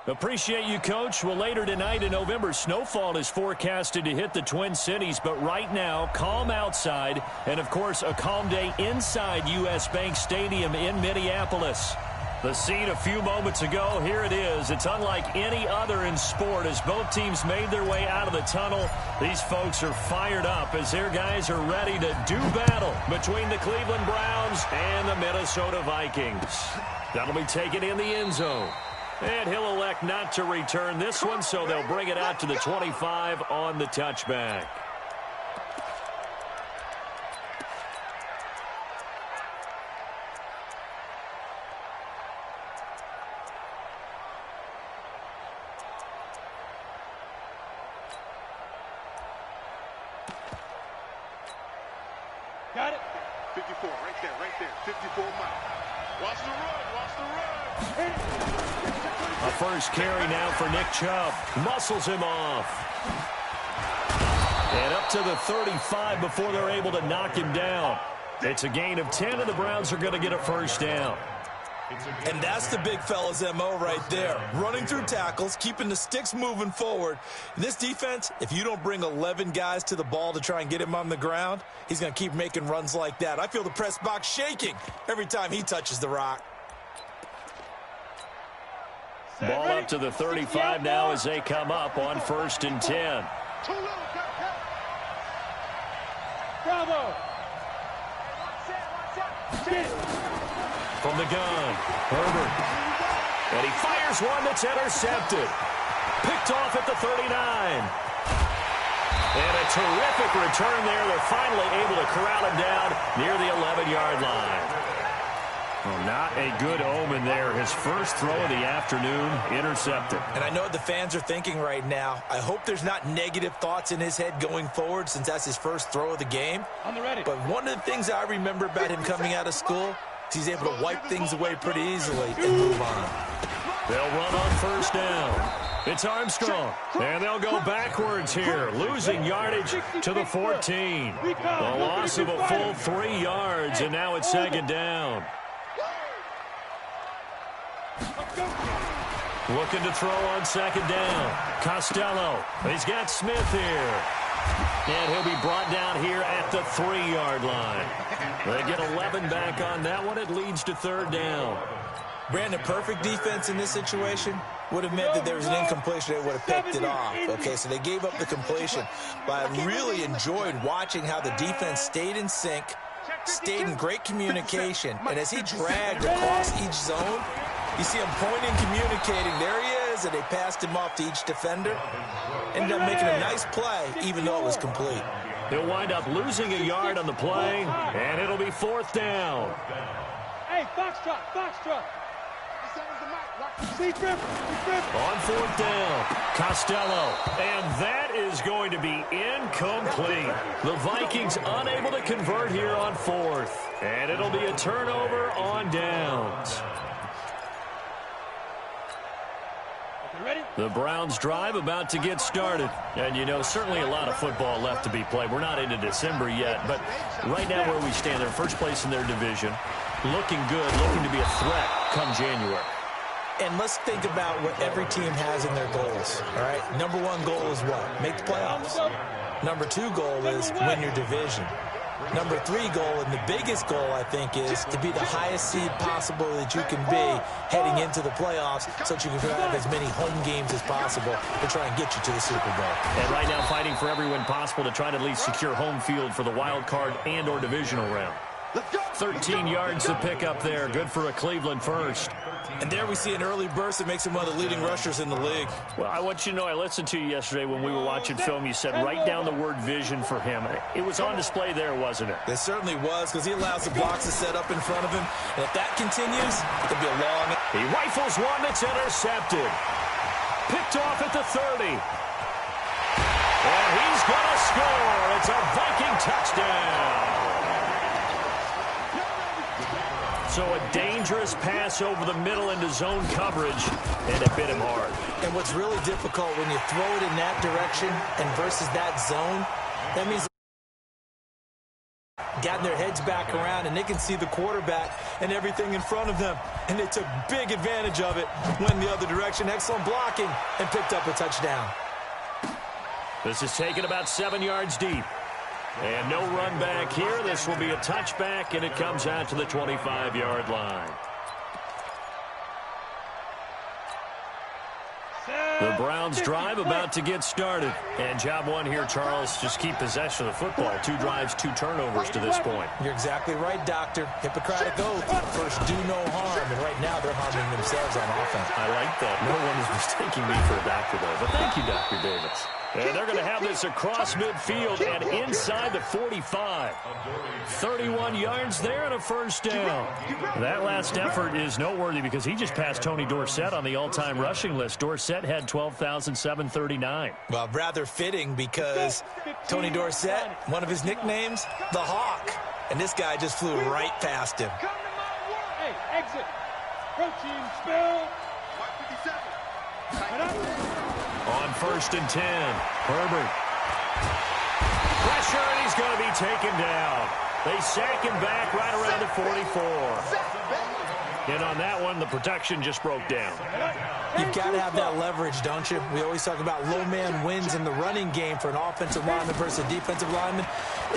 Appreciate you, Coach. Well, later tonight in November, snowfall is forecasted to hit the Twin Cities, but right now, calm outside, and, of course, a calm day inside U.S. Bank Stadium in Minneapolis. The scene a few moments ago, here it is. It's unlike any other in sport as both teams made their way out of the tunnel. These folks are fired up as their guys are ready to do battle between the Cleveland Browns and the Minnesota Vikings. That'll be taken in the end zone. And he'll elect not to return this one, so they'll bring it out to the 25 on the touchback. Got it. 54, right there. 54 miles. Watch the run. A first carry now for Nick Chubb. Muscles him off. And up to the 35 before they're able to knock him down. It's a gain of 10, and the Browns are going to get a first down. And that's the big fella's MO right there. Running through tackles, keeping the sticks moving forward. In this defense, if you don't bring 11 guys to the ball to try and get him on the ground, he's going to keep making runs like that. I feel the press box shaking every time he touches the rock. Ball up to the 35 now as they come up on 1st and 10. Bravo. From the gun, Herbert. And he fires one that's intercepted. Picked off at the 39. And a terrific return there. They're finally able to corral him down near the 11-yard line. Well, not a good omen there. His first throw of the afternoon, intercepted. And I know what the fans are thinking right now. I hope there's not negative thoughts in his head going forward since that's his first throw of the game. On the ready. But one of the things I remember about him coming out of school is he's able to wipe things away pretty easily and move on. They'll run on first down. It's Armstrong, and they'll go backwards here, losing yardage to the 14. The loss of a full 3 yards, and now it's second down. Looking to throw on second down. Costello. He's got Smith here. And he'll be brought down here at the 3-yard line. They get 11 back on that one. It leads to third down. Brandon, perfect defense in this situation would have meant that there was an incompletion. They would have picked it off. Okay, so they gave up the completion. But I really enjoyed watching how the defense stayed in sync, stayed in great communication. And as he dragged across each zone, you see him pointing, communicating. There he is, and they passed him off to each defender. Ended up making a nice play, even though it was complete. He'll wind up losing a yard on the play, and it'll be fourth down. Hey, Foxtrot. On fourth down, Costello, and that is going to be incomplete. The Vikings unable to convert here on fourth, and it'll be a turnover on downs. The Browns drive about to get started. And, you know, certainly a lot of football left to be played. We're not into December yet, but right now where we stand, they're first place in their division. Looking good, looking to be a threat come January. And let's think about what every team has in their goals, all right? Number one goal is what? Make the playoffs. Number two goal is win your division. Number three goal, and the biggest goal, I think, is to be the highest seed possible that you can be heading into the playoffs so that you can have as many home games as possible to try and get you to the Super Bowl. And right now fighting for every win possible to try to at least secure home field for the wild card and or divisional round. 13 yards to pick up there. Good for a Cleveland first. And there we see an early burst that makes him one of the leading rushers in the league. Well, I want you to know, I listened to you yesterday when we were watching film. You said write down the word vision for him. It was on display there, wasn't it? It certainly was, because he allows the blocks to set up in front of him. And if that continues, it'll be a long... He rifles one that's intercepted. Picked off at the 30. And he's going to score. It's a Viking touchdown. So a dangerous pass over the middle into zone coverage, and it bit him hard. And what's really difficult when you throw it in that direction and versus that zone, that means gotten their heads back around, and they can see the quarterback and everything in front of them. And they took big advantage of it, went the other direction. Excellent blocking, and picked up a touchdown. This is taken about 7 yards deep. And no run back here. This will be a touchback, and it comes out to the 25-yard line. The Browns drive about to get started. And job one here, Charles, just keep possession of the football. 2 drives, 2 turnovers to this point. You're exactly right, Doctor. Hippocratic oath. First, do no harm. And right now, they're harming themselves on offense. I like that. No one is mistaking me for a doctor, though. But thank you, Dr. Davis. And they're going to have this across midfield and inside the 45. 31 yards there and a first down. That last effort is noteworthy because he just passed Tony Dorsett on the all-time rushing list. Dorsett had 12,739. Well, rather fitting because Tony Dorsett, one of his nicknames, the Hawk. And this guy just flew right past him. Hey, exit. Protein spill. 57. On 1st and 10, Herbert. Pressure, and he's going to be taken down. They sack him back right around the 44. And on that one, the protection just broke down. You've got to have that leverage, don't you? We always talk about low man wins in the running game for an offensive lineman versus a defensive lineman.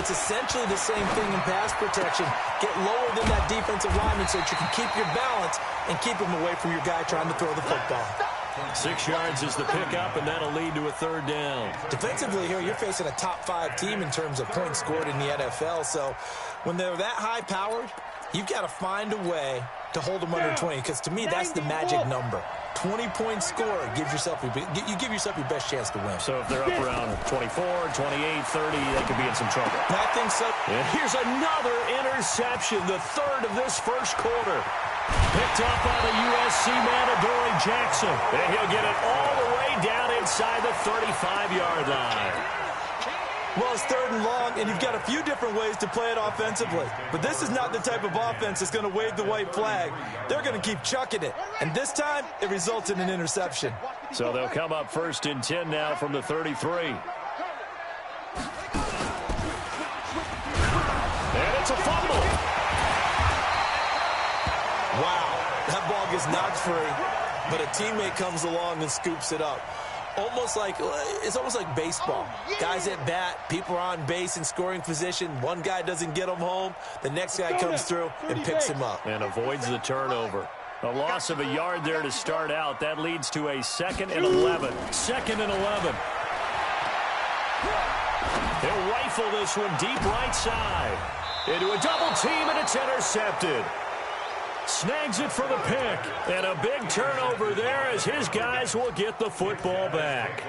It's essentially the same thing in pass protection. Get lower than that defensive lineman so that you can keep your balance and keep him away from your guy trying to throw the football. 6 yards is the pickup, and that'll lead to a 3rd down. Defensively here, you're facing a top-5 team in terms of points scored in the NFL. So when they're that high-powered, you've got to find a way to hold them under 20. Because to me, that's the magic number. 20-point score gives yourself you give yourself your best chance to win. So if they're up around 24, 28, 30, they could be in some trouble. I think so. And here's another interception, the 3rd of this first quarter. Picked up by the USC man, Adoree Jackson. And he'll get it all the way down inside the 35-yard line. Well, it's 3rd and long, and you've got a few different ways to play it offensively. But this is not the type of offense that's going to wave the white flag. They're going to keep chucking it. And this time, it results in an interception. So they'll come up 1st and 10 now from the 33. And it's a fumble. Wow, that ball gets knocked free, but a teammate comes along and scoops it up. It's almost like baseball. Guys at bat, people are on base in scoring position. One guy doesn't get him home. The next guy comes through and picks him up. And avoids the turnover. A loss of a yard there to start out. That leads to a 2nd and 11. 2nd and 11. They'll rifle this one deep right side. Into a double team, and it's intercepted. Snags it for the pick, and a big turnover there as his guys will get the football back.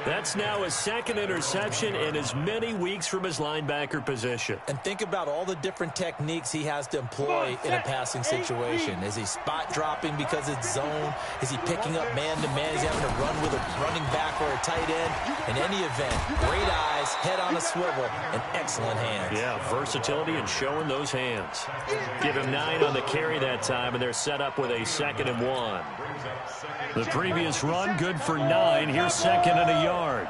That's now his 2nd interception in as many weeks from his linebacker position. And think about all the different techniques he has to employ in a passing situation. Is he spot dropping because it's zone? Is he picking up man-to-man? Is he having to run with a running back or a tight end? In any event, great eyes, head on a swivel, and excellent hands. Yeah, versatility and showing those hands. Give him 9 on the carry that time, and they're set up with a 2nd and 1. The previous run, good for 9. Here's 2nd and a yard.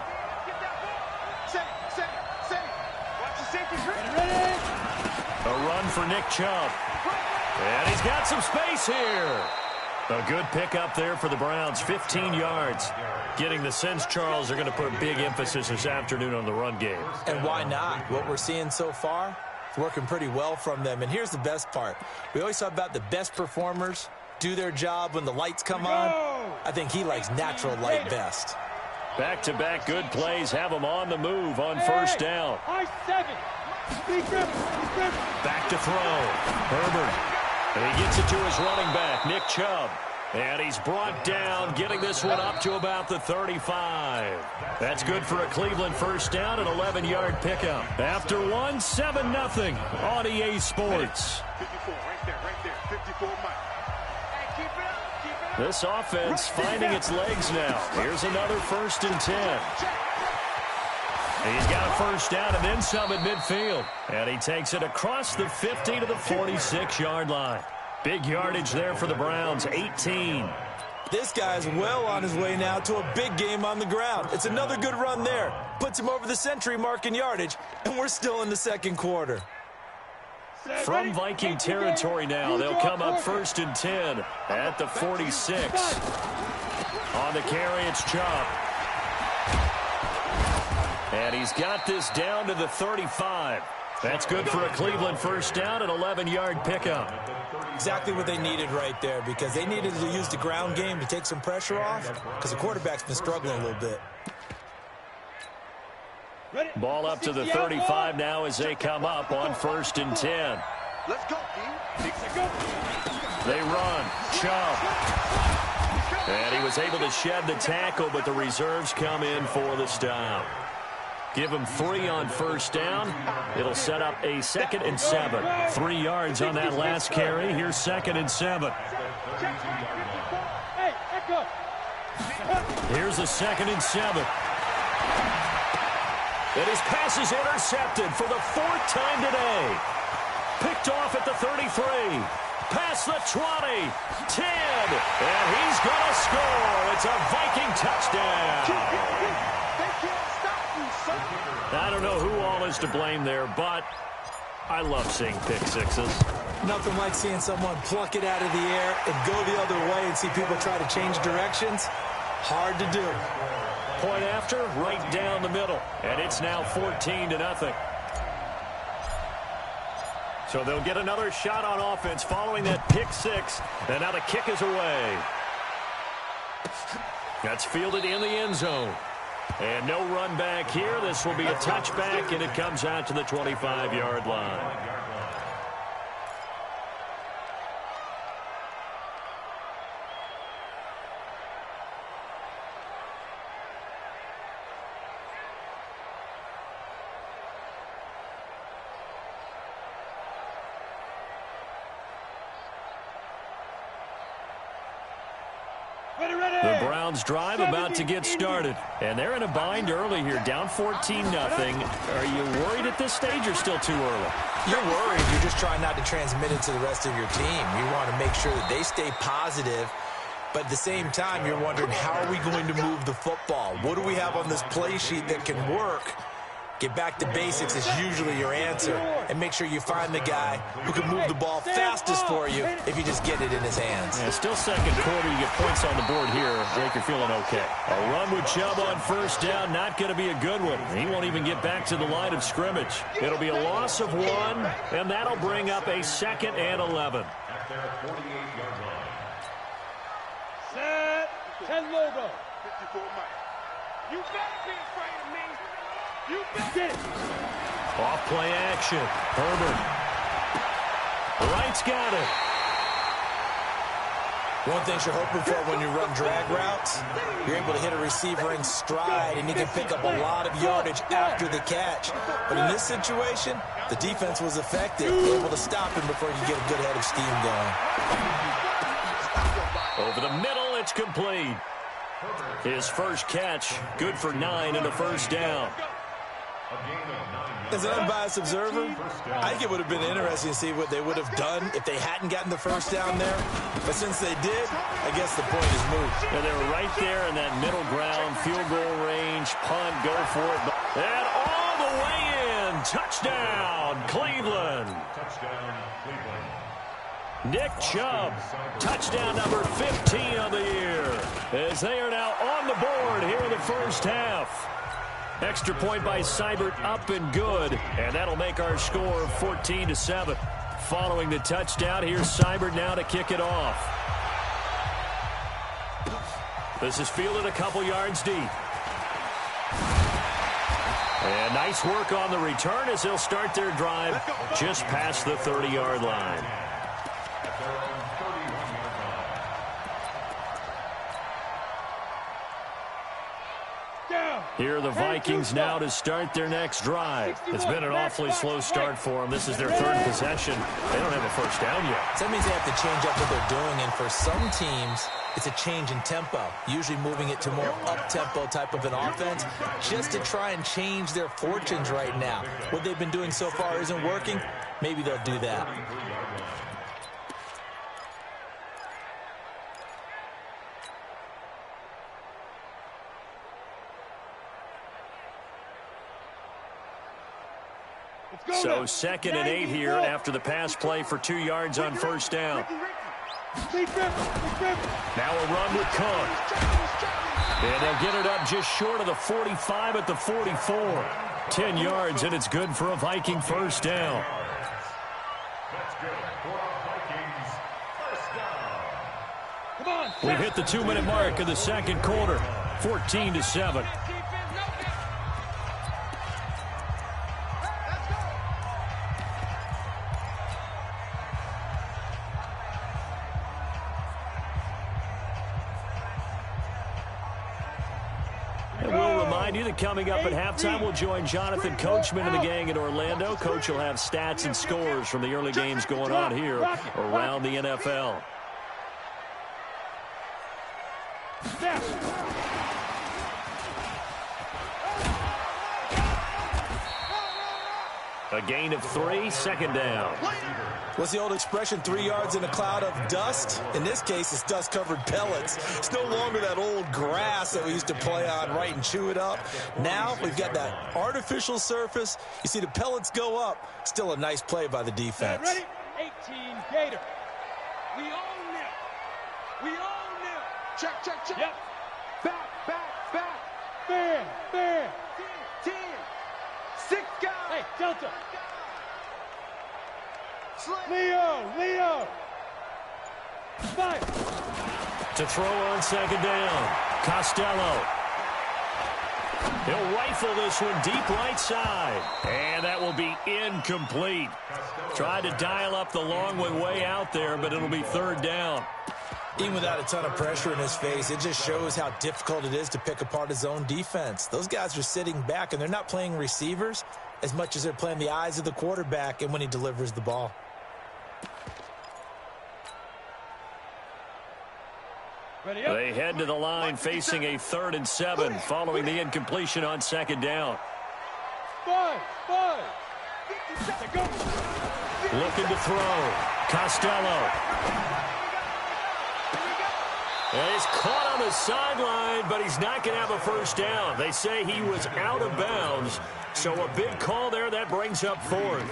A run for Nick Chubb. And he's got some space here. A good pickup there for the Browns, 15 yards. Getting the sense, Charles, they're going to put big emphasis this afternoon on the run game. And why not? What we're seeing so far, it's working pretty well from them. And here's the best part. We always talk about the best performers do their job when the lights come on. I think he likes natural light best. Back-to-back good plays have them on the move on 1st down. Back to throw. Herbert. And he gets it to his running back, Nick Chubb. And he's brought down, getting this one up to about the 35. That's good for a Cleveland 1st down, an 11-yard pickup. After one, 7-0 on EA Sports. 54, right there, 54 miles. This offense finding its legs now. Here's another 1st and 10. He's got a 1st down and then some at midfield. And he takes it across the 50 to the 46-yard line. Big yardage there for the Browns, 18. This guy's well on his way now to a big game on the ground. It's another good run there. Puts him over the century mark in yardage, and we're still in the 2nd quarter. From Viking territory now, they'll come up 1st and 10 at the 46. On the carry, it's Chubb. And he's got this down to the 35. That's good for a Cleveland first down, an 11-yard pickup. Exactly what they needed right there, because they needed to use the ground game to take some pressure off, because the quarterback's been struggling a little bit. Ball up to the 35 now as they come up on 1st and 10. Let's go, King. They run. Chubb. And he was able to shed the tackle, but the reserves come in for the stop. Give him 3 on 1st down. It'll set up a 2nd and 7. 3 yards on that last carry. Here's 2nd and 7. Here's a 2nd and 7. And his pass is intercepted for the 4th time today. Picked off at the 33. Past the 20. 10. And he's going to score. It's a Viking touchdown. I don't know who all is to blame there, but I love seeing pick sixes. Nothing like seeing someone pluck it out of the air and go the other way and see people try to change directions. Hard to do. Point after, right down the middle. And it's now 14-0. So they'll get another shot on offense following that pick six. And now the kick is away. That's fielded in the end zone. And no run back here. This will be a touchback, and it comes out to the 25-yard line. The Browns drive about to get started. And they're in a bind early here, down 14-0. Are you worried at this stage or still too early? You're worried. You're just trying not to transmit it to the rest of your team. You want to make sure that they stay positive. But at the same time, you're wondering, how are we going to move the football? What do we have on this play sheet that can work? Get back to basics is usually your answer. And make sure you find the guy who can move the ball fastest for you if you just get it in his hands. Yeah, still second quarter. You get points on the board here. Jake, you're feeling okay. A run with Chubb on 1st down. Not going to be a good one. He won't even get back to the line of scrimmage. It'll be a loss of 1, and that'll bring up a 2nd and 11. Set. 10 logo. 54 Mike. You better be afraid of me. You better. Off play action. Herbert. Wright's got it. One thing you're hoping for when you run drag routes, you're able to hit a receiver in stride, and you can pick up a lot of yardage after the catch. But in this situation, the defense was effective, able to stop him before you get a good head of steam going. Over the middle, it's complete. His first catch, good for 9 and a 1st down. As an unbiased observer, I think it would have been interesting to see what they would have done if they hadn't gotten the 1st down there. But since they did, I guess the point is moot. Yeah, they were right there in that middle ground, field goal range, punt, go for it. And all the way in, touchdown, Cleveland. Nick Chubb, touchdown number 15 of the year, as they are now on the board here in the first half. Extra point by Seibert, up and good, and that'll make our score 14-7. Following the touchdown, here's Seibert now to kick it off. This is fielded a couple yards deep. And nice work on the return as they'll start their drive just past the 30-yard line. Here are the Vikings now to start their next drive. It's been an awfully slow start for them. This is their 3rd possession. They don't have a 1st down yet. So that means they have to change up what they're doing, and for some teams, it's a change in tempo, usually moving it to more up-tempo type of an offense, just to try and change their fortunes right now. What they've been doing so far isn't working. Maybe they'll do that. So 2nd and 8 here after the pass play for 2 yards on first down. Now a run with Cook. And they'll get it up just short of the 45 at the 44. 10 yards, and it's good for a Viking first down. We've hit the 2-minute mark of the second quarter. 14-7. Coming up at halftime, we'll join Jonathan Coachman and the gang in Orlando. Coach will have stats and scores from the early games going on here around the NFL. A gain of 3, second down. What's the old expression, 3 yards in a cloud of dust? In this case, it's dust-covered pellets. It's no longer that old grass that we used to play on, right, and chew it up. Now we've got that artificial surface. You see the pellets go up. Still a nice play by the defense. Ready? 18 Gator. We own it. We own it. Check, check, check. Yep. Back. Fair. 10. 6 guys. Hey, Delta. Leo. 5. To throw on second down. Costello. He'll rifle this one deep right side. And that will be incomplete. Tried to dial up the long way out there, but it'll be third down. Even without a ton of pressure in his face, it just shows how difficult it is to pick apart his own defense. Those guys are sitting back, and they're not playing receivers as much as they're playing the eyes of the quarterback and when he delivers the ball. They head to the line facing a 3rd and 7 following the incompletion on second down. 5. Looking to throw. Costello. And he's caught on the sideline, but he's not going to have a first down. They say he was out of bounds. So a big call there. That brings up 4th.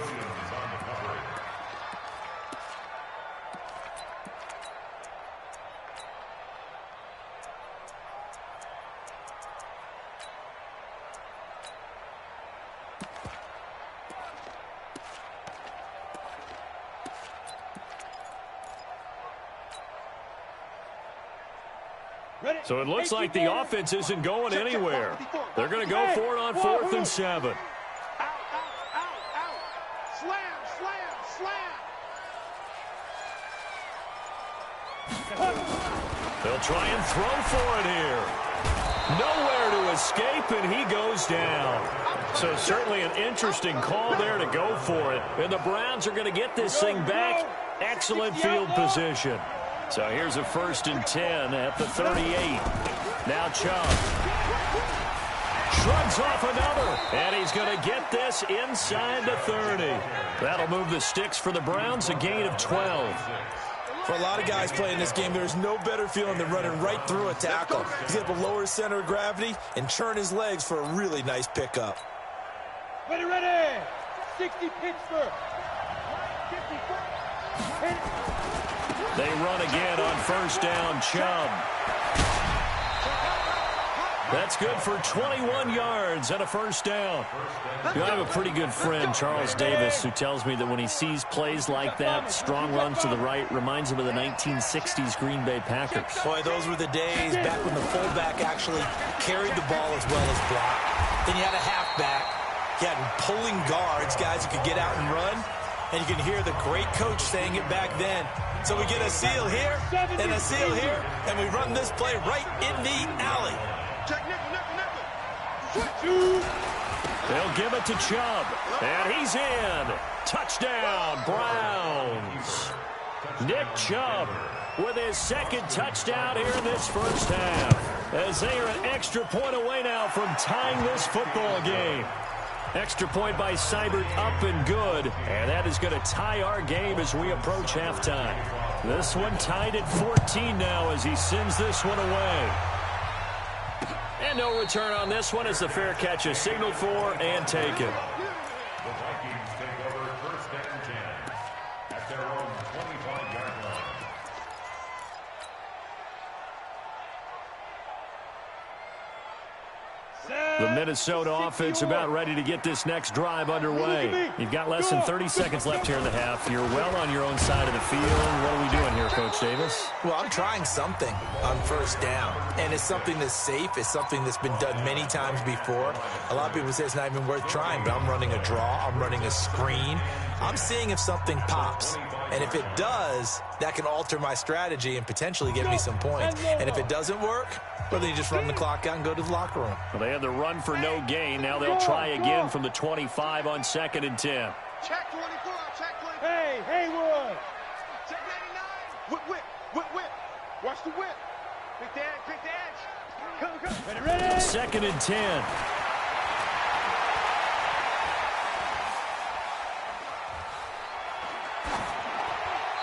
So it looks like the offense isn't going anywhere. They're going to go for it on 4th and 7. Out. Slam. They'll try and throw for it here. Nowhere to escape, and he goes down. So certainly an interesting call there to go for it. And the Browns are going to get this thing back. Excellent field position. So here's a 1st and 10 at the 38. Now Chubb. Shrugs off another. And he's going to get this inside the 30. That'll move the sticks for the Browns, a gain of 12. For a lot of guys playing this game, there's no better feeling than running right through a tackle. He's able to lower his center of gravity and churn his legs for a really nice pickup. Ready. 60 Pittsburgh. 54. They run again on first down. Chubb. That's good for 21 yards and a first down. I have a pretty good friend, Charles Davis, who tells me that when he sees plays like that, strong runs to the right, reminds him of the 1960s Green Bay Packers. Boy, those were the days back when the fullback actually carried the ball as well as blocked. Then you had a halfback. You had pulling guards, guys who could get out and run. And you can hear the great coach saying it back then. So we get a seal here and a seal here, and we run this play right in the alley. Check, They'll give it to Chubb, and he's in. Touchdown, Browns. Nick Chubb with his 2nd touchdown here in this first half, as they are an extra point away now from tying this football game. Extra point by Seibert, up and good, and that is going to tie our game as we approach halftime. This one tied at 14 now as he sends this one away. And no return on this one as the fair catch is signaled for and taken. The Minnesota offense about ready to get this next drive underway. You've got less than 30 seconds left here in the half. You're well on your own side of the field. What are we doing here, Coach Davis? Well, I'm trying something on first down, and it's something that's safe. It's something that's been done many times before. A lot of people say it's not even worth trying, but I'm running a draw. I'm running a screen. I'm seeing if something pops. And if it does, that can alter my strategy and potentially get me some points. And if it doesn't work, well, then you just run the clock out and go to the locker room. Well, they had the run for no gain. Now they'll try again from the 25 on 2nd and 10. Check 24, check 24. Hey, Haywood. Check 99. Whip. Watch the whip. Pick the edge, Come. Ready? 2nd and 10.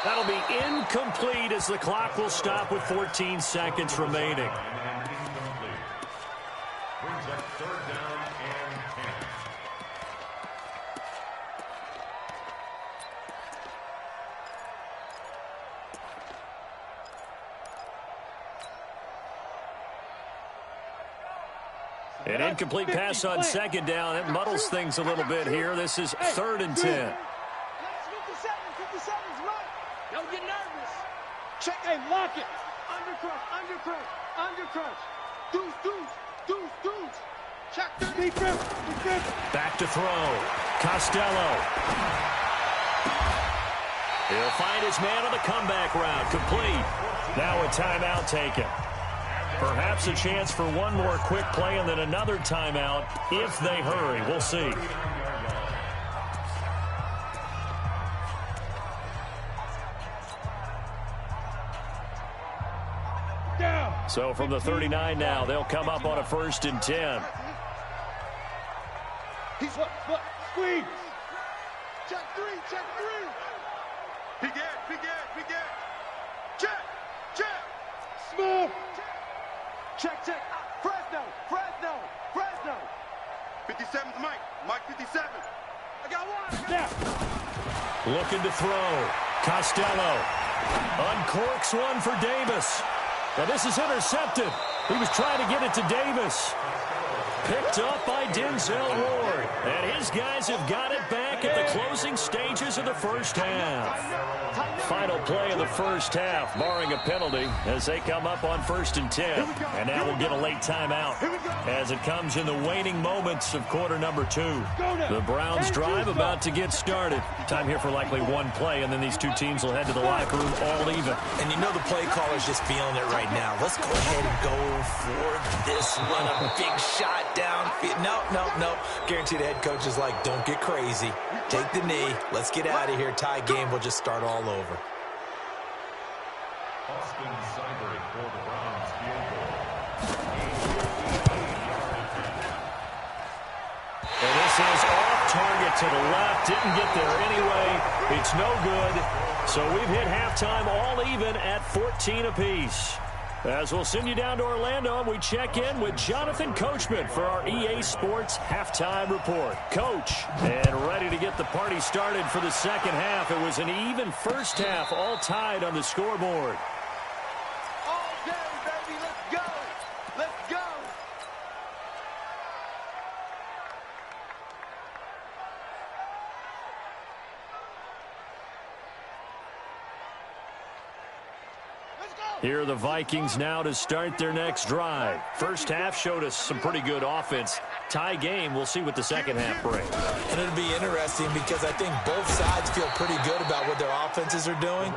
That'll be incomplete as the clock will stop with 14 seconds remaining. Brings up 3rd down and 10. An incomplete pass on 2nd down. It muddles things a little bit here. This is 3rd and 10. 57's right. Don't get nervous. Check. Hey, lock it. Undercrush. Deuce. Check. Defense. Back to throw. Costello. He'll find his man on the comeback route. Complete. Now a timeout taken. Perhaps a chance for one more quick play and then another timeout if they hurry. We'll see. So from the 39 now, they'll come up on a 1st and 10. Squeeze. Check three. Big edge. Check. Smooth. Check. Fresno. 57's Mike 57. I got one. Yeah. Looking to throw. Costello uncorks one for Davis. Now this is intercepted. He was trying to get it to Davis. Picked up by Denzel Ward. And his guys have got it back at the closing stages of the first half. Final play of the first half, barring a penalty, as they come up on 1st and 10. And now we'll get a late timeout as it comes in the waning moments of quarter number 2. The Browns drive about to get started. Time here for likely one play, and then these two teams will head to the locker room all even. And you know the play caller's just feeling it right now. Let's go ahead and go for this one. A big shot down. No. Guarantee the head coach is like, don't get crazy. Take the knee. Let's get out of here. Tie game. We'll just start all over. Austin Seibert for the Browns field goal. And this is off target to the left. Didn't get there anyway. It's no good. So we've hit halftime all even at 14 apiece. As we'll send you down to Orlando, we check in with Jonathan Coachman for our EA Sports Halftime Report. Coach, and ready to get the party started for the second half. It was an even first half, all tied on the scoreboard. All day, baby. Let's go. Here are the Vikings now to start their next drive. First half showed us some pretty good offense. Tie game, we'll see what the second half brings. And it'll be interesting because I think both sides feel pretty good about what their offenses are doing.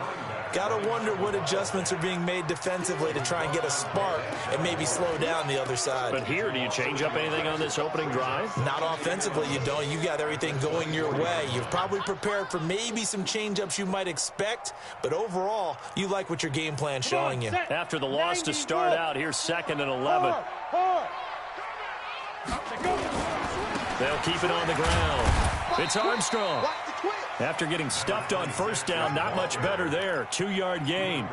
Got to wonder what adjustments are being made defensively to try and get a spark and maybe slow down the other side. But here, do you change up anything on this opening drive? Not offensively, you don't. You got everything going your way. You've probably prepared for maybe some change-ups you might expect, but overall, you like what your game plan's showing you. After the loss to start out, here's 2nd and 11. They'll keep it on the ground. It's Armstrong. After getting stuffed on first down, not much better there. 2-yard gain.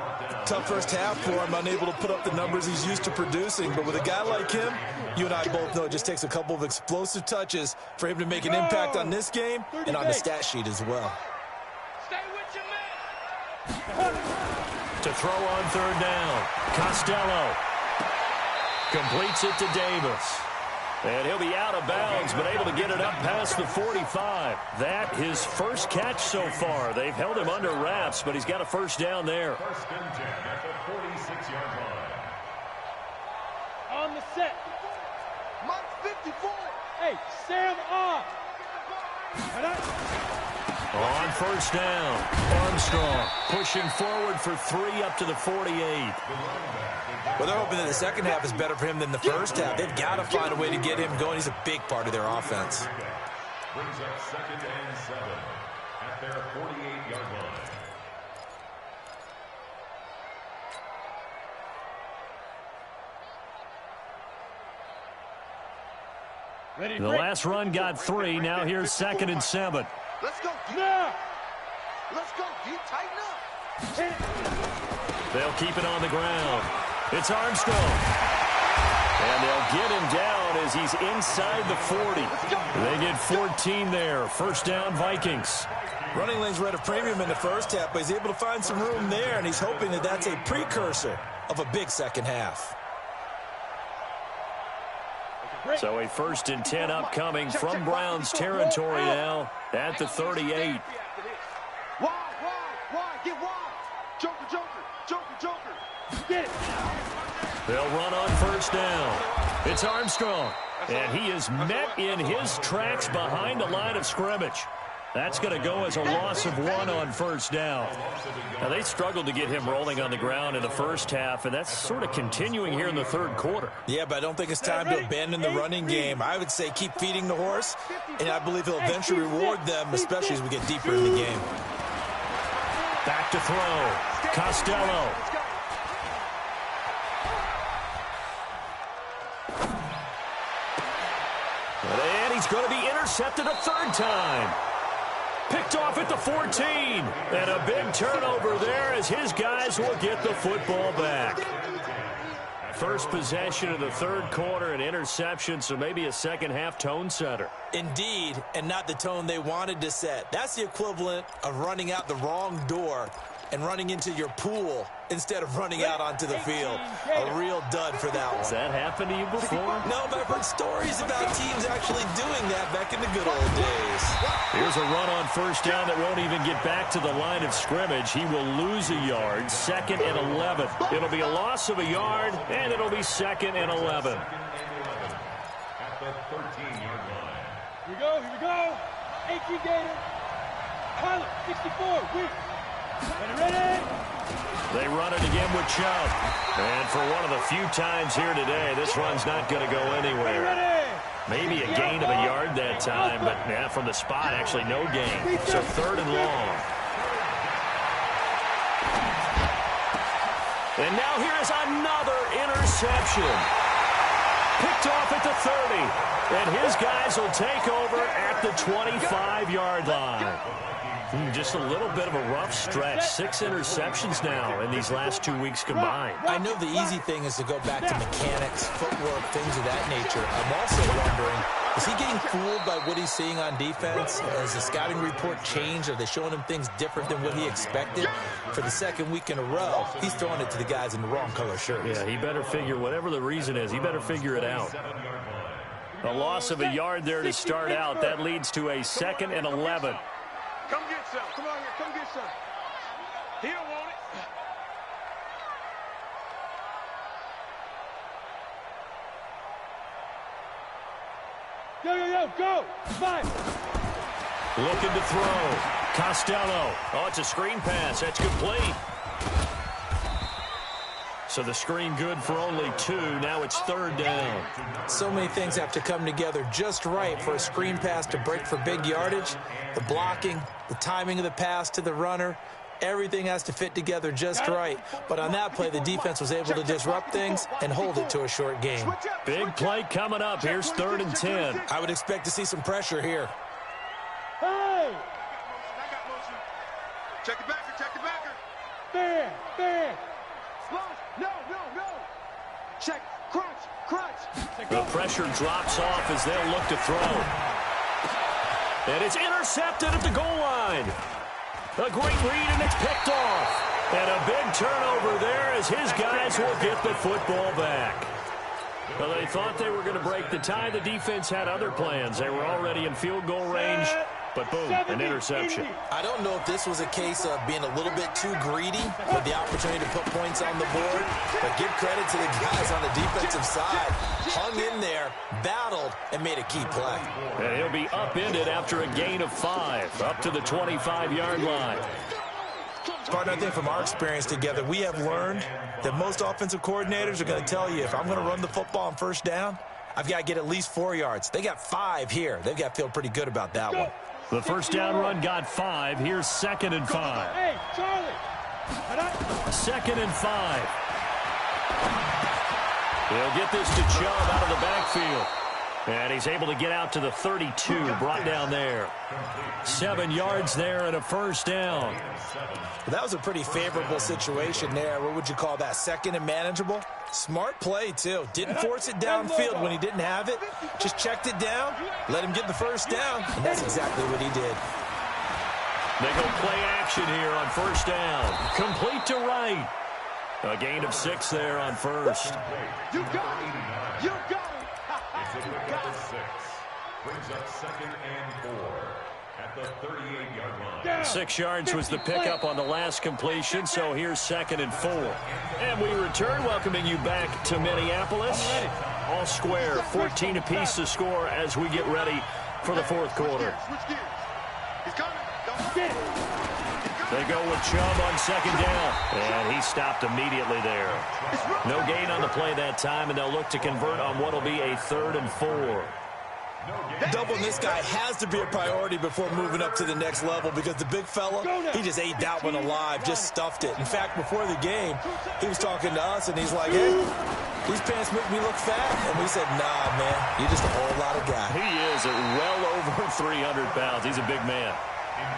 Tough first half for him, unable to put up the numbers he's used to producing. But with a guy like him, you and I both know it just takes a couple of explosive touches for him to make an impact on this game and on the stat sheet as well. Stay with your man. To throw on 3rd down. Costello completes it to Davis. And he'll be out of bounds, but able to get it up past the 45. That his first catch so far. They've held him under wraps, but he's got a first down there. First and 10 at the 46-yard line. On the set. Mike 54. Hey, Sam off. On first down, Armstrong pushing forward for 3 up to the 48. Well, they're hoping that the second half is better for him than the first half. They've got to find a way to get him going. He's a big part of their offense. Brings up second and 7 at their 48-yard line. Ready, The last run got 3. Now here's second and 7. Let's go deep. Now. Let's go deep. Tighten up. Hit it. They'll keep it on the ground. It's Armstrong. And they'll get him down as he's inside the 40. They get 14 there. First down, Vikings. Running lanes were at a premium in the first half, but he's able to find some room there, and he's hoping that that's a precursor of a big second half. So a first and 10 upcoming from Browns territory now at the 38. Wide, get wide. Joker. Get it. They'll run on first down. It's Armstrong. And he is met in his tracks behind the line of scrimmage. That's going to go as a loss of 1 on first down. Now, they struggled to get him rolling on the ground in the first half, and that's sort of continuing here in the third quarter. Yeah, but I don't think it's time to abandon the running game. I would say keep feeding the horse, and I believe he'll eventually reward them, especially as we get deeper in the game. Back to throw. Costello. And he's going to be intercepted a third time. Picked off at the 14. And a big turnover there as his guys will get the football back. First possession of the third quarter, an interception, so maybe a second half tone setter. Indeed, and not the tone they wanted to set. That's the equivalent of running out the wrong door and running into your pool instead of running out onto the field. A real dud for that one. Has that happened to you before? No, but I've heard stories about teams actually doing that back in the good old days. Here's a run on first down that won't even get back to the line of scrimmage. He will lose a yard, second and 11. It'll be a loss of a yard, and it'll be second and 11. At the 13-yard line. Here we go. 18 Gator. Pilot, 64, weak. Ready. They run it again with Chubb. And for one of the few times here today, this run's not going to go anywhere. Maybe a gain of a yard that time, but from the spot, actually no gain. So third and long. And now here's another interception. Picked off at the 30. And his guys will take over at the 25-yard line. Just a little bit of a rough stretch. 6 interceptions now in these last 2 weeks combined. I know the easy thing is to go back to mechanics, footwork, things of that nature. I'm also wondering, is he getting fooled by what he's seeing on defense? Has the scouting report changed? Are they showing him things different than what he expected? For the second week in a row, he's throwing it to the guys in the wrong color shirts. Yeah, he better figure, whatever the reason is, he better figure it out. A loss of a yard there to start out. That leads to a second and 11. Come get some. Come on here. Come get some. He don't want it. Go. 5. Looking to throw. Costello. Oh, it's a screen pass. That's complete. So the screen good for only 2. Now it's third down. So many things have to come together just right for a screen pass to break for big yardage. The blocking, the timing of the pass to the runner, everything has to fit together just right. But on that play, the defense was able to disrupt things and hold it to a short game. Big play coming up. Here's third and 10. I would expect to see some pressure here. Hey! Check the backer. Check the backer. Fair. No. Check. Crunch. The pressure drops off as they'll look to throw. And it's intercepted at the goal line. A great read, and it's picked off. And a big turnover there as his guys will get the football back. Well, they thought they were going to break the tie. The defense had other plans. They were already in field goal range, but boom, an interception. I don't know if this was a case of being a little bit too greedy with the opportunity to put points on the board, but give credit to the guys on the defensive side. Hung in there, battled, and made a key play. And he'll be upended after a gain of 5, up to the 25-yard line. Partner, I think from our experience together, we have learned that most offensive coordinators are going to tell you, if I'm going to run the football on first down, I've got to get at least 4 yards. They got 5 here. They've got to feel pretty good about that one. The first down run got 5. Here's 2nd and 5. Hey, Charlie. 2nd and 5. He'll get this to Chubb out of the backfield. And he's able to get out to the 32, brought down there. 7 yards there and a first down. That was a pretty favorable situation there. What would you call that? 2nd and manageable? Smart play, too. Didn't force it downfield when he didn't have it. Just checked it down, let him get the first down, and that's exactly what he did. They go play action here on first down. Complete to right. A gain of 6 there on first. You got it. You got it. It's a pick up of 6. Brings up 2nd and 4 at the 38-yard line. 6 yards was the pickup on the last completion, so here's 2nd and 4. And we return, welcoming you back to Minneapolis. All square, 14 apiece to score as we get ready for the fourth quarter. Switch gears. He's coming. Get it. They go with Chubb on 2nd down, and he stopped immediately there. No gain on the play that time, and they'll look to convert on what will be a 3rd and 4. Doubling this guy has to be a priority before moving up to the next level, because the big fella, he just ate that one alive, just stuffed it. In fact, before the game, he was talking to us, and he's like, hey, these pants make me look fat. And we said, nah, man, you're just a whole lot of guy. He is at well over 300 pounds. He's a big man.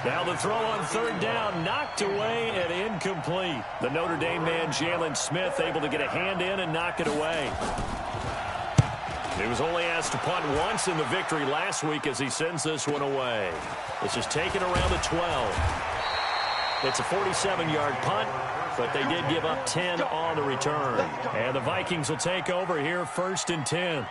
Now the throw on 3rd down, knocked away and incomplete. The Notre Dame man, Jalen Smith, able to get a hand in and knock it away. He was only asked to punt once in the victory last week as he sends this one away. This is taken around the 12. It's a 47-yard punt, but they did give up 10 on the return. And the Vikings will take over here 1st and 10.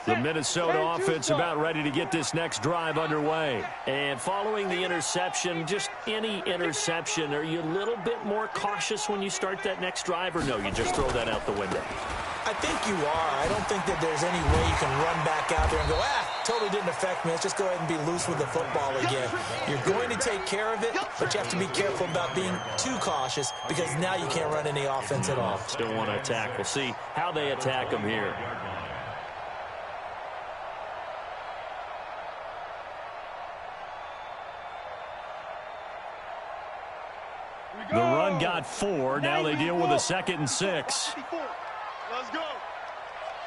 The Minnesota offense about ready to get this next drive underway. And following the interception, just any interception, are you a little bit more cautious when you start that next drive, or no, you just throw that out the window? I think you are. I don't think that there's any way you can run back out there and go, totally didn't affect me. Let's just go ahead and be loose with the football again. You're going to take care of it, but you have to be careful about being too cautious, because now you can't run any offense at all. Still want to attack. We'll see how they attack them here. The run got 4. Now they deal with a 2nd and 6. Let's go.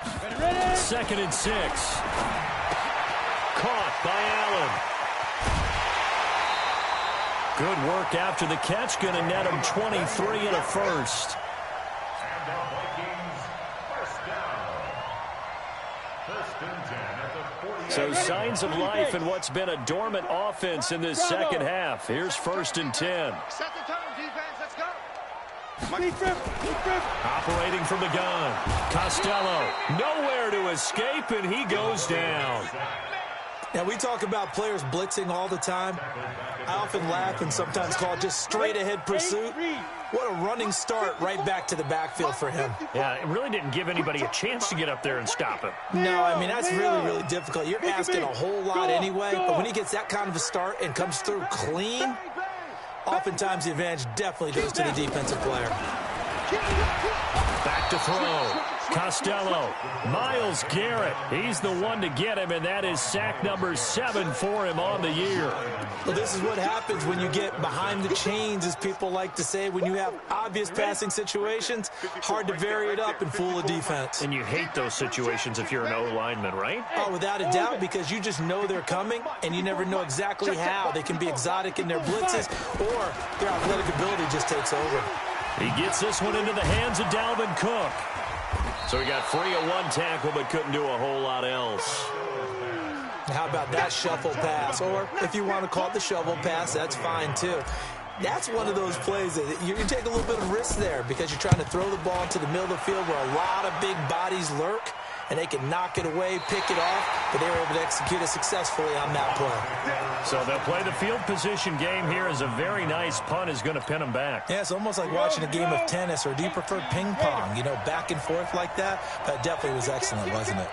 2nd and 6. Caught by Allen. Good work after the catch. Going to net him 23 and a first. And the Vikings first down. 1st and 10 at the 48. So signs of life in what's been a dormant offense in this second half. Here's 1st and 10. Set the tone, defense. Let's go. Operating from the gun. Costello, nowhere to escape, and he goes down. Now, we talk about players blitzing all the time. I often laugh and sometimes call it just straight-ahead pursuit. What a running start right back to the backfield for him. Yeah, it really didn't give anybody a chance to get up there and stop him. No, I mean, that's really, really difficult. You're asking a whole lot anyway, but when he gets that kind of a start and comes through clean, oftentimes the advantage definitely goes to the defensive player. Back to throw. Costello, Myles Garrett, he's the one to get him, and that is sack number 7 for him on the year. Well, this is what happens when you get behind the chains, as people like to say. When you have obvious passing situations, hard to vary it up and fool a defense. And you hate those situations if you're an O-lineman, right? Oh, without a doubt, because you just know they're coming, and you never know exactly how. They can be exotic in their blitzes, or their athletic ability just takes over. He gets this one into the hands of Dalvin Cook. So he got free of one tackle, but couldn't do a whole lot else. How about that shuffle pass? Or if you want to call it the shovel pass, that's fine too. That's one of those plays that you take a little bit of risk there because you're trying to throw the ball into the middle of the field where a lot of big bodies lurk, and they can knock it away, pick it off, but they were able to execute it successfully on that play. So they'll play the field position game here as a very nice punt is going to pin them back. Yeah, it's almost like watching a game of tennis, or do you prefer ping pong? You know, back and forth like that? That definitely was excellent, wasn't it?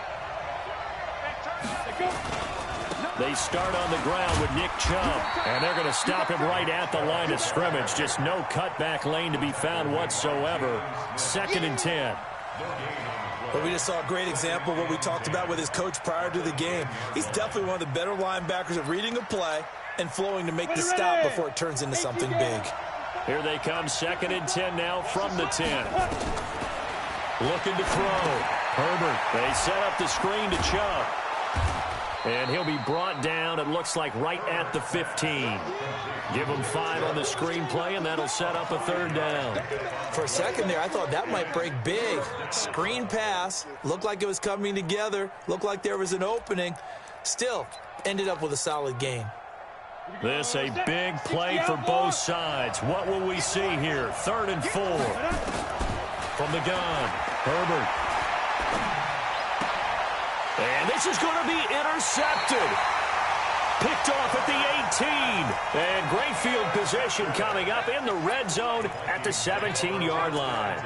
They start on the ground with Nick Chubb, and they're going to stop him right at the line of scrimmage. Just no cutback lane to be found whatsoever. 2nd and 10. But we just saw a great example of what we talked about with his coach prior to the game. He's definitely one of the better linebackers at reading a play and flowing to make the stop before it turns into something big. Here they come, 2nd and 10 now from the 10. Looking to throw. Herbert, they set up the screen to Chubb. And he'll be brought down, it looks like, right at the 15. Give him 5 on the screenplay, and that'll set up a 3rd down. For a second there, I thought that might break big. Screen pass, looked like it was coming together, looked like there was an opening. Still, ended up with a solid gain. This a big play for both sides. What will we see here? 3rd and 4. From the gun, Herbert. And this is going to be intercepted. Picked off at the 18. And great field position coming up in the red zone at the 17-yard line.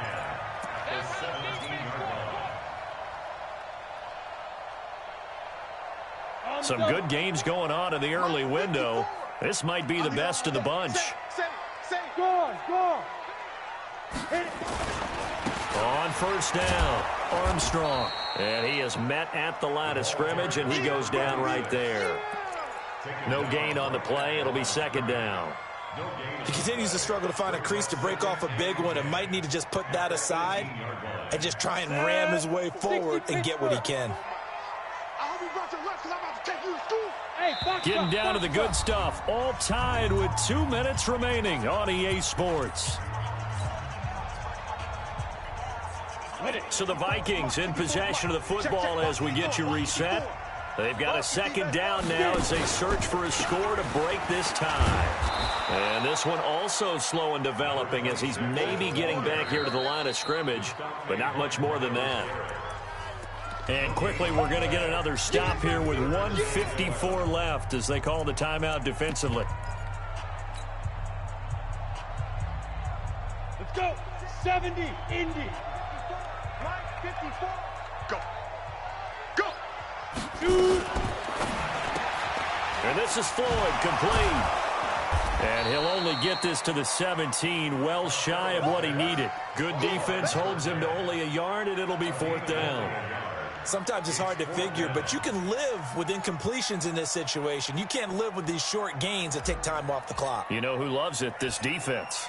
Some good games going on in the early window. This might be the best of the bunch. Go on. On 1st down, Armstrong. And he is met at the line of scrimmage, and he goes down right there. No gain on the play. It'll be 2nd down. He continues to struggle to find a crease to break off a big one, and might need to just put that aside and just try and ram his way forward and get what he can. Getting down to the good stuff. All tied with 2 minutes remaining on EA Sports. So the Vikings in possession of the football as we get you reset. They've got a 2nd down now as they search for a score to break this tie. And this one also slow in developing as he's maybe getting back here to the line of scrimmage, but not much more than that. And quickly, we're going to get another stop here with 1:54 left as they call the timeout defensively. Let's go. 70, Indy. 54. Go. And this is Floyd, complete. And he'll only get this to the 17, well shy of what he needed. Good defense holds him to only a yard, and it'll be 4th down. Sometimes it's hard to figure, but you can live with incompletions in this situation. You can't live with these short gains that take time off the clock. You know who loves it? This defense.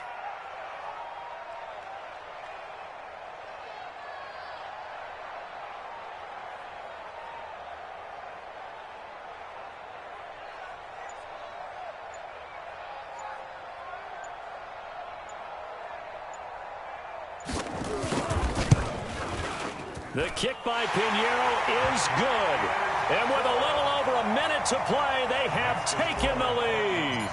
The kick by Pinheiro is good. And with a little over a minute to play, they have taken the lead.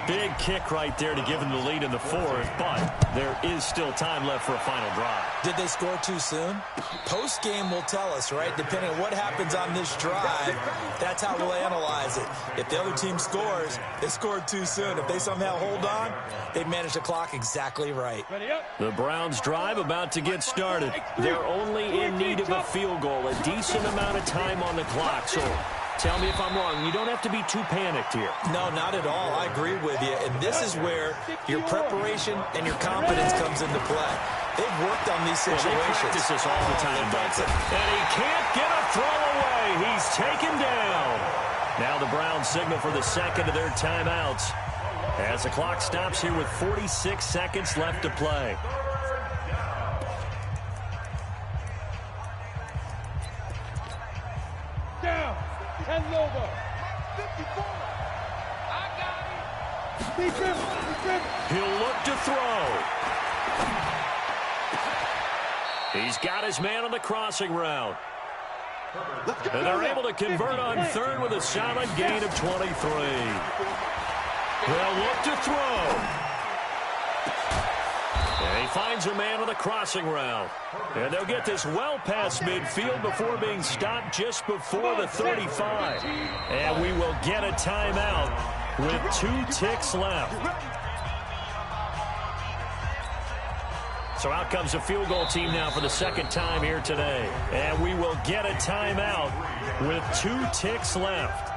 Big kick right there to give them the lead in the 4th, but there is still time left for a final drive. Did they score too soon? Post-game will tell us, right? Depending on what happens on this drive, that's how we'll analyze it. If the other team scores, they scored too soon. If they somehow hold on, they manage the clock exactly right. The Browns drive about to get started. They're only in need of a field goal, a decent amount of time on the clock. So tell me if I'm wrong. You don't have to be too panicked here. No, not at all. I agree with you. And this is where your preparation and your confidence comes into play. They've worked on these situations. Well, they practice this all the time, and he can't get a throw away. He's taken down. Now the Browns signal for the second of their timeouts as the clock stops here with 46 seconds left to play. Down. k-lubda. 54. I got him. Defense. He'll look to throw. He's got his man on the crossing route. And they're able to convert on third with a solid gain of 23. They'll look to throw. And he finds a man on the crossing route. And they'll get this well past midfield before being stopped just before the 35. And we will get a timeout with 2 ticks left. So out comes the field goal team now for the second time here today. And we will get a timeout with 2 ticks left.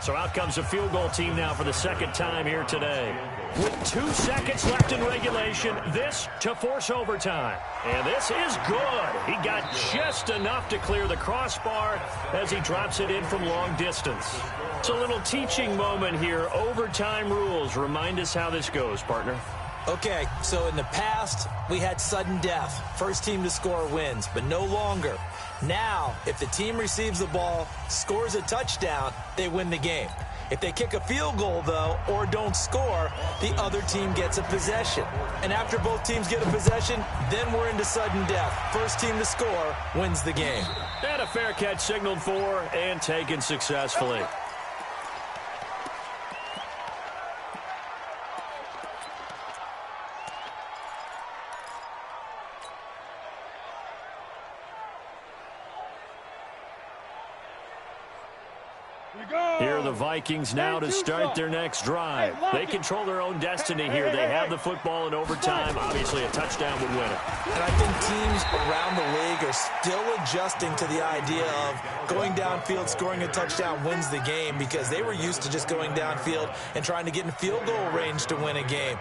So out comes the field goal team now for the second time here today. With 2 seconds left in regulation, this to force overtime. And this is good. He got just enough to clear the crossbar as he drops it in from long distance. It's a little teaching moment here. Overtime rules. Remind us how this goes, partner. Okay, so in the past, we had sudden death. First team to score wins, but no longer. Now, if the team receives the ball, scores a touchdown, they win the game. If they kick a field goal, though, or don't score, the other team gets a possession. And after both teams get a possession, then we're into sudden death. First team to score wins the game. And a fair catch signaled for and taken successfully. Here are the Vikings now to start their next drive. They control their own destiny here. They have the football in overtime. Obviously, a touchdown would win it. And I think teams around the league are still adjusting to the idea of going downfield, scoring a touchdown wins the game, because they were used to just going downfield and trying to get in field goal range to win a game.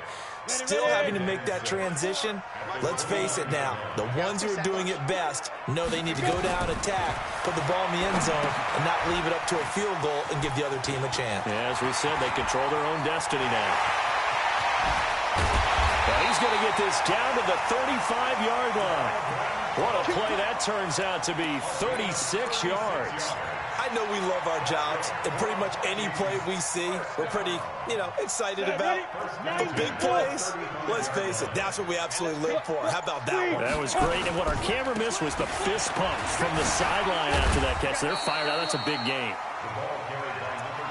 Still having to make that transition. Let's face it now, the ones who are doing it best know they need to go down, attack, put the ball in the end zone, and not leave it up to a field goal and give the other team a chance. Yeah, as we said, they control their own destiny now. And he's going to get this down to the 35-yard line. What a play that turns out to be, 36 yards. I know we love our jobs, and pretty much any play we see, we're pretty, excited about. But big plays, let's face it, that's what we absolutely live for. How about that one? That was great, and what our camera missed was the fist pump from the sideline after that catch. They're fired out. That's a big gain.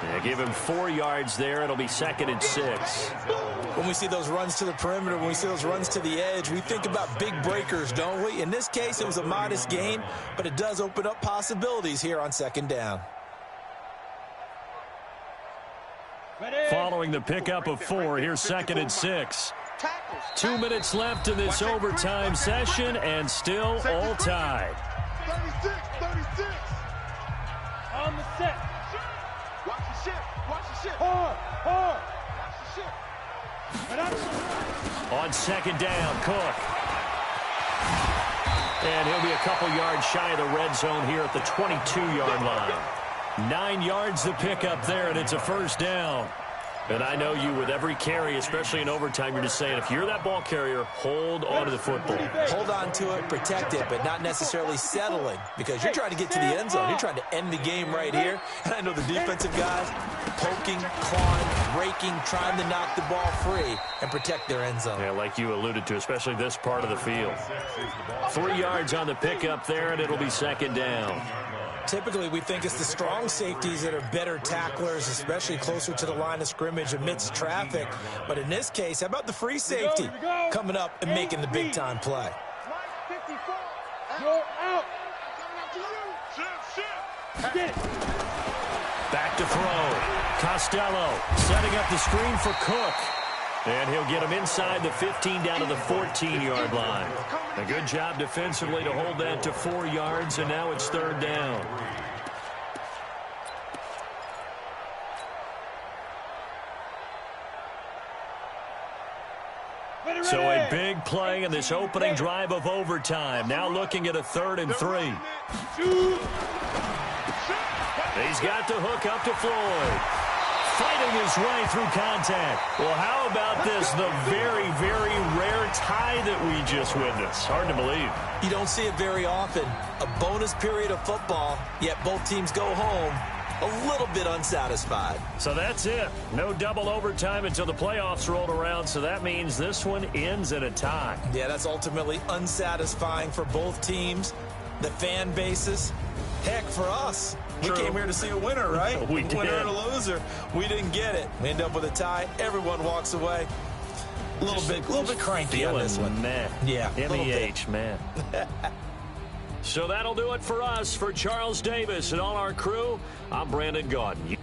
Yeah, give him 4 yards there. It'll be 2nd and 6. When we see those runs to the perimeter, when we see those runs to the edge, we think about big breakers, don't we? In this case, it was a modest gain, but it does open up possibilities here on 2nd down. Following the pickup of 4, here's 2nd and 6. 2 minutes left in this overtime session, and still all tied. 36. On the set. Watch the ship. Hard. Watch the ship. On 2nd down, Cook. And he'll be a couple yards shy of the red zone here at the 22-yard line. 9 yards to pick up there, and it's a 1st down. And I know you, with every carry, especially in overtime, you're just saying, if you're that ball carrier, hold on to the football. Hold on to it, protect it, but not necessarily settling, because you're trying to get to the end zone. You're trying to end the game right here. And I know the defensive guys poking, clawing, raking, trying to knock the ball free and protect their end zone. Yeah, like you alluded to, especially this part of the field. 3 yards on the pickup there, and it'll be 2nd down. Typically, we think it's the strong safeties that are better tacklers, especially closer to the line of scrimmage amidst traffic. But in this case, how about the free safety coming up and making the big-time play? You're out. Get it. Back to throw. Costello setting up the screen for Cook. And he'll get him inside the 15 down to the 14-yard line. A good job defensively to hold that to 4 yards, and now it's 3rd down. So a big play in this opening drive of overtime. Now looking at a 3rd and 3. He's got the hook up to Floyd. Fighting his way through contact. Well, how about this? The very, very rare tie that we just witnessed. Hard to believe. You don't see it very often. A bonus period of football, yet both teams go home a little bit unsatisfied. So that's it. No double overtime until the playoffs rolled around, so that means this one ends in a tie. Yeah, that's ultimately unsatisfying for both teams, the fan bases. Heck, for us. True. We came here to see a winner, right? We did. Winner and a loser. We didn't get it. We end up with a tie. Everyone walks away. A little bit cranky on this one. Man. Yeah. MEH, man. So that'll do it for us. For Charles Davis and all our crew, I'm Brandon Gaudin.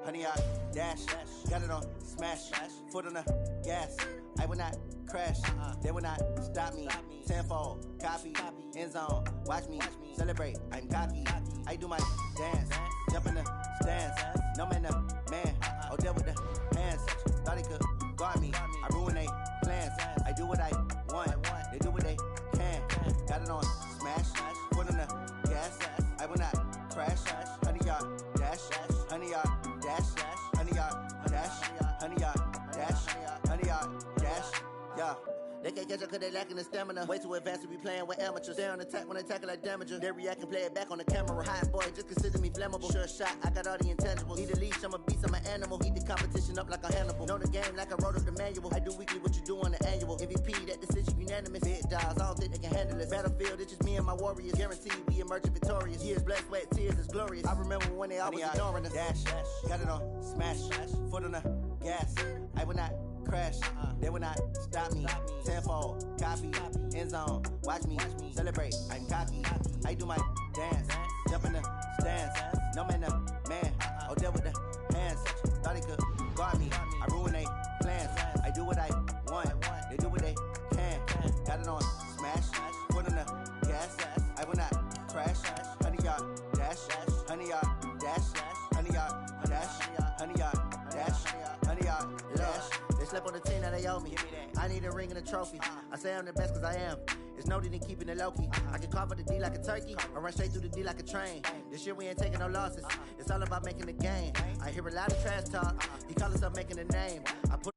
Honey, I dash, got it on smash, foot on the gas. I will not crash, they will not stop me. Tenfold, copy, end zone, watch me celebrate. I'm cocky, I do my dance, jump in the stands. No man, the man, oh, there with the hands. Thought he could guard me, I ruin they plans. I do what I want, they do what they can. Got it on smash, foot on the gas. I will not crash, honey, y'all dash, honey, y'all dash, honey, y'all dash, honey, y'all dash, honey, y'all dash, yeah. They can't catch up cause they lacking the stamina. Way too advanced to be playing with amateurs. Stay on attack when they tackle like damager. They react and play it back on the camera. Hot boy, just consider me flammable. Sure shot, I got all the intangibles. Need a leash, I'm a beast, I'm an animal. Heat the competition up like a Hannibal. Know the game like I wrote up the manual. I do weekly what you do on the annual. MVP, that decision unanimous. Big dogs, I don't think they can handle it. Battlefield, it's just me and my warriors. Guaranteed we emerging victorious. Years, blood, sweat, tears is glorious. I remember when they always ignoring us. Dash, got it on, smash, foot on the gas. I will not crash, they will not stop me. Tenfold, copy, end zone, watch me celebrate. I'm cocky, I do my dance, jump in the stands. No man, the man, oh deal with the hands. Thought he could guard me, I ruin they plans. I do what I want, they do what they can. Got it on, smash, foot on the gas. I will not crash, 100-yard dash, 100-yard dash, 100-yard dash, 100-yard dash, 100-yard dash. They slept on the team that they owe me. I need a ring and a trophy. I say I'm the best cause I am. It's no need in keeping it low-key. I can carve up the D like a turkey or run straight through the D like a train. This year we ain't taking no losses. It's all about making the game. I hear a lot of trash talk. He call himself making a name. I put